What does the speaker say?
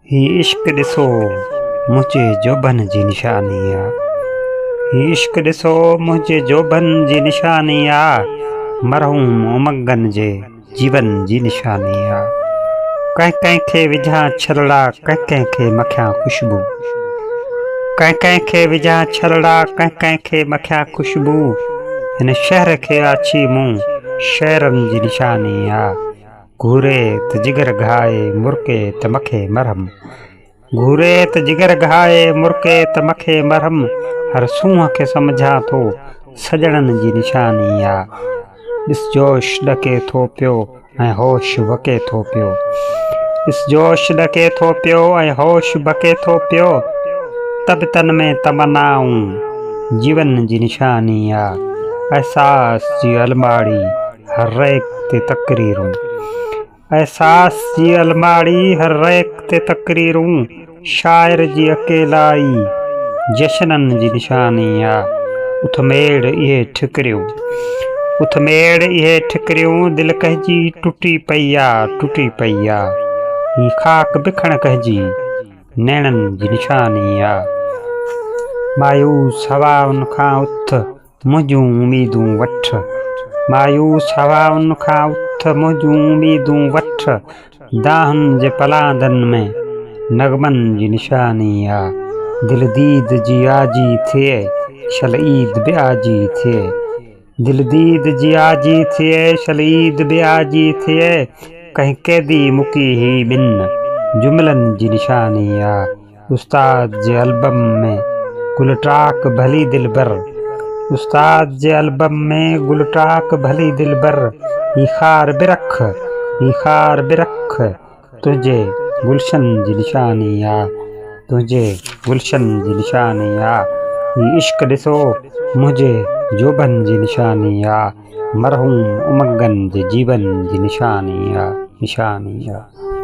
ही इश्क ॾिसो मुंहिंजे जोबन जी निशानी आहे। ही इश्क ॾिसो मुंहिंजे जोबन जी निशानी आहे। मरहूम उमंगनि जे जीवन जी निशानी आहे। कंहिं कंहिंखे विझां छलड़ा कंहिं कंहिंखे मखियां ख़ुशबू। कंहिं कंहिंखे विझां छलड़ा कंहिं कंहिंखे मखियां ख़ुशबू। हिन शहर खे आछी मूं शहरनि जी निशानी आहे। घूरे त जिगर घाए मुर्के त मखे मरहम। घूरे त जिगर घाए मुर्के त मखे मरहम। हर सूंहं खे सम्झां थो सजणनि जी निशानी आहे। ॾिस जोश ॾके थो पियो ऐं होश वके थो पियो। ॾिस जोश ॾके थो पियो ऐं होश बके थो पियो। तब तन में तमन्नाऊं जीवन जी निशानी आहे। एहसास जी अलमाड़ी हर रैक ते तकरीरूं। एहसास जी अलमाड़ी हर रैक ते तकरीरूं। शाइर जी अकेलाई जशननि जी निशानी आहे। उथमेड़ इहे ठिकरियूं। उथमेड़ इहे ठिकरियूं दिलि कहजी टुटी पई आहे टुटी पई आहे। ही ख़ाक बिखण कहजी नैणनि जी निशानी आहे। मायूस हवाउनि खां उथ मुंहिंजूं उमीदूं वठ। मायूस हवाउनि खां उथ मुंहिंजूं उमीदूं वठ। दाहनि जे पलांदनि में नगमनि जी निशानी आहे। दिल दीद जी आजी थिए शल ईद बि आजी थिए। दिल दीद जी आजी थिए शल ईद बि आजी थिए। कंहिं कैदी मुकी ही ॿिनि जुमलनि जी निशानी आहे। उस्ताद जे एल्बम में गुलटाक भली दिलबर। उस्ताद जे एल्बम में गुलटाक भली दिलबर। ही खार बि रख ही खार बि रख तुंहिंजे गुलशन जी निशानी आहे। तुंहिंजे गुलशन जी निशानी आहे। ही इश्क ॾिसो मुंहिंजे जोबन जी निशानी आहे। मरहूम उमंगनि जे जीवन जी निशानी आहे निशानी आहे।